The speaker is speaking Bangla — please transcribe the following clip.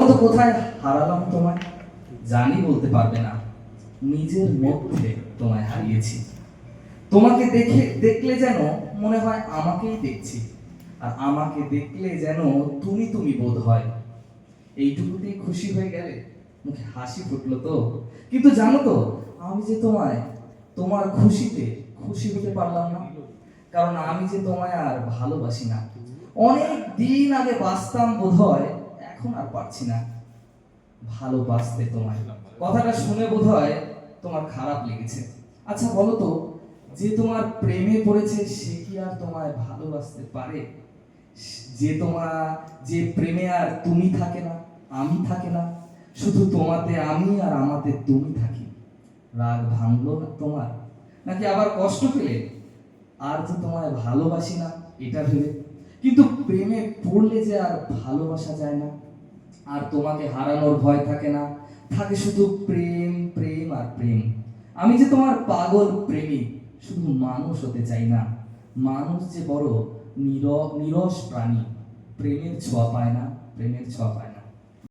তো কোথায় হারালাম তোমায় জানি বলতে পারবে না, নিজের মধ্যে তোমায় হারিয়েছি। তোমাকে দেখলে যেন মনে হয় আমাকেই দেখছি, আর আমাকে দেখলে যেন তুমি তুমি বোধ হয়। এইটুকুতেই খুশি হয়ে গেলে, মুখে হাসি ফুটলো তো। কিন্তু জানো তো, আমি যে তোমায় তোমার খুশিতে খুশি হতে পারলাম না, কারণ আমি যে তোমায় আর ভালোবাসি না। অনেক দিন আগে বাঁচতাম বোধহয়, এখন আর পারছি না ভালোবাসতে তোমায়। কথাটা শুনে বোধহয় তোমার খারাপ লেগেছে। আচ্ছা বলো তো, যে তোমার প্রেমে পড়েছে সে কি আর তোমায় ভালোবাসতে পারে? যে প্রেমে আর তুমি থাকে না, আমি থাকে না, শুধু তোমাতে আমি আর আমাতে তুমি থাকি, রাগ ভাঙলো না তোমার? নাকি আবার কষ্ট পেলে আর যে তোমায় ভালোবাসি না এটা ভেবে? কিন্তু প্রেমে পড়লে যে আর ভালোবাসা যায় না, আর তোমাকে হারানোর ভয় থাকে না, থাকে শুধু প্রেম প্রেম আর প্রেম। আমি যে তোমার পাগল প্রেমিক, শুধু মানুষ হতে চাই না। মানুষ যে বড় নিরস প্রাণী, প্রেমের ছোঁয়া পায় না, প্রেমের ছোঁয়া পায় না।